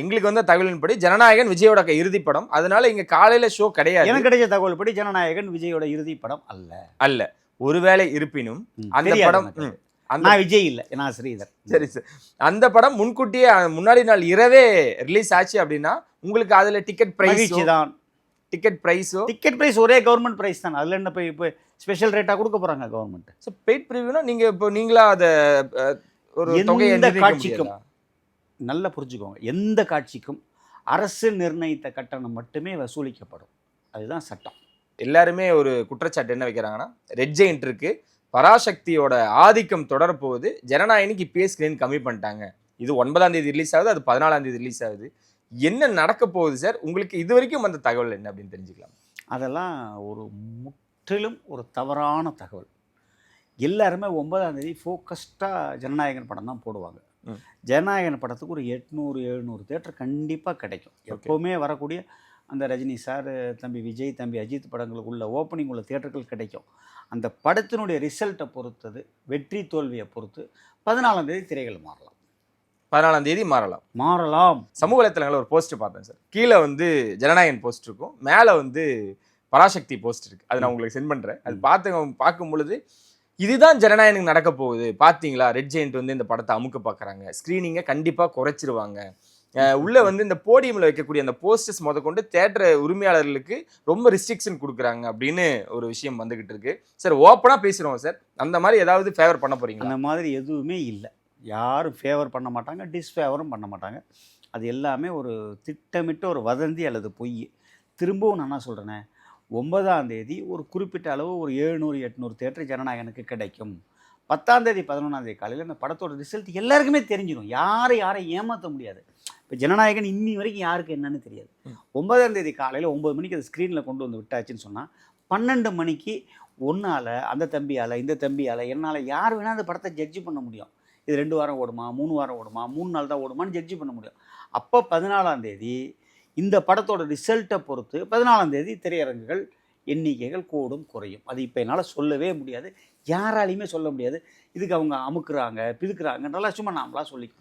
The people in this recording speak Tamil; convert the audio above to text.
எங்களுக்கு வந்த தகவலின்படி ஜனநாயகன் விஜயோட இறுதி படம், அதனால இங்க காலையில ஷோ கிடையாது. எனக்கு கிடைச்ச தகவல் படி ஜனநாயகன் விஜயோட இறுதி படம் அல்ல. அல்ல. ஒருவேளை இருப்பினும் அந்த படம் நான் விஜய் இல்ல, நான் ஸ்ரீதர். சரி சார், அந்த படம் முன்கூட்டியே முன்னாடி நாள் இரவே ரிலீஸ் ஆச்சு அப்படின்னா உங்களுக்கு அதுல டிக்கெட் பிரைஸ் தான். டிக்கெட் பிரைஸ் ஒரே கவர்மெண்ட் பிரைஸ் தான். அதுல என்ன போய் ஸ்பெஷல் ரேட்டா கொடுக்க போறாங்க கவர்மெண்ட்? ஸோ பெய்ட் ப்ரிவியூனா நீங்க இப்போ நீங்களா அதை ஒரு தொகையை எந்த காட்சிக்கும் நல்லா புரிஞ்சுக்கோங்க, எந்த காட்சிக்கும் அரசு நிர்ணயித்த கட்டணம் மட்டுமே வசூலிக்கப்படும். அதுதான் சட்டம். எல்லாருமே ஒரு குற்றச்சாட்டு என்ன வைக்கிறாங்கன்னா, ரெட் ஜெயிண்ட் இருக்கு, பராசக்தியோட ஆதிக்கம் தொடரப்போகுது, ஜனநாயகனுக்கு இப்பயே ஸ்கிரீன் கம்மி பண்ணிட்டாங்க, இது 9ஆம் தேதி ரிலீஸ் ஆகுது, அது 14ஆம் தேதி ரிலீஸ் ஆகுது, என்ன நடக்க போகுது சார்? உங்களுக்கு இது வரைக்கும் அந்த தகவல் என்ன அப்படின்னு தெரிஞ்சுக்கலாம். அதெல்லாம் ஒரு முற்றிலும் ஒரு தவறான தகவல். எல்லாருமே 9ஆம் தேதி ஃபோக்கஸ்டாக ஜனநாயகன் படம் தான் போடுவாங்க. ஜனநாயகன் படத்துக்கு ஒரு 800-700 தேட்டர் கண்டிப்பாக கிடைக்கும். எப்போவுமே வரக்கூடிய அந்த ரஜினி சார், தம்பி விஜய், தம்பி அஜித் படங்களுக்கு உள்ள ஓப்பனிங் உள்ள தேட்டர்கள் கிடைக்கும். அந்த படத்தினுடைய ரிசல்ட்டை பொறுத்தது, வெற்றி தோல்வியை பொறுத்து 14ஆம் தேதி திரைகள் மாறலாம். 14ஆம் தேதி மாறலாம். சமூக வலைத்தளங்களில் ஒரு போஸ்ட் பார்த்தேன் சார். கீழே ஜனநாயகன் போஸ்ட் இருக்கும், மேலே பராசக்தி போஸ்ட் இருக்கு. அது நான் உங்களுக்கு சென்ட் பண்ணுறேன். அது பார்க்கும் பொழுது இதுதான் ஜனநாயகனுக்கு நடக்க போகுது, பார்த்தீங்களா, ரெட் ஜெயிண்ட் இந்த படத்தை அமுக்க பார்க்குறாங்க, ஸ்க்ரீனிங்கை கண்டிப்பாக குறைச்சிருவாங்க, உள்ள இந்த போடியமில் வைக்கக்கூடிய அந்த போஸ்டர்ஸ் முதற்கொண்டு தேட்டர் உரிமையாளர்களுக்கு ரொம்ப ரிஸ்ட்ரிக்ஷன் கொடுக்குறாங்க அப்படின்னு ஒரு விஷயம் வந்துகிட்டு இருக்கு. சார் ஓப்பனாக பேசுகிறோம் சார், அந்த மாதிரி ஏதாவது ஃபேவர் பண்ண போறீங்க? அந்த மாதிரி எதுவுமே இல்லை. யாரும் ஃபேவர் பண்ண மாட்டாங்க, டிஸ்ஃபேவரும் பண்ண மாட்டாங்க. அது எல்லாமே ஒரு திட்டமிட்ட ஒரு வதந்தி அல்லது பொய். திரும்பவும் நான் என்ன சொல்கிறேனே, 9ஆம் தேதி ஒரு குறிப்பிட்ட அளவு ஒரு 700-800 தேட்டர் ஜனநாயகனுக்கு கிடைக்கும். 10ஆம் தேதி 11ஆம் தேதி காலையில் இந்த படத்தோட ரிசல்ட் எல்லாருக்குமே தெரிஞ்சிடும். யாரை ஏமாற்ற முடியாது. இப்போ ஜனநாயகன் இன்னி வரைக்கும் யாருக்கு என்னன்னு தெரியாது. 9ஆம் தேதி காலையில் 9 மணிக்கு அது ஸ்க்ரீனில் கொண்டு வந்து விட்டாச்சுன்னு சொன்னால் 12 மணிக்கு ஒன்றால், அந்த தம்பியால், இந்த தம்பியால், என்னால் யார் வேணால் அந்த படத்தை ஜட்ஜி பண்ண முடியும். இது 2 வாரம் ஓடுமா, 3 வாரம் ஓடுமா, 3 நாள் தான் ஓடுமான்னு ஜட்ஜி பண்ண முடியும். அப்போ 14ஆம் தேதி இந்த படத்தோட ரிசல்ட்டை பொறுத்து 14ஆம் தேதி திரையரங்குகள் எண்ணிக்கைகள் கூடும் குறையும். அது இப்போ என்னால் சொல்லவே முடியாது, யாராலையுமே சொல்ல முடியாது. இதுக்கு அவங்க அமுக்குறாங்க பிதுக்குறாங்கன்றலாம் சும்மா நாமளாக சொல்லிக்கணும்.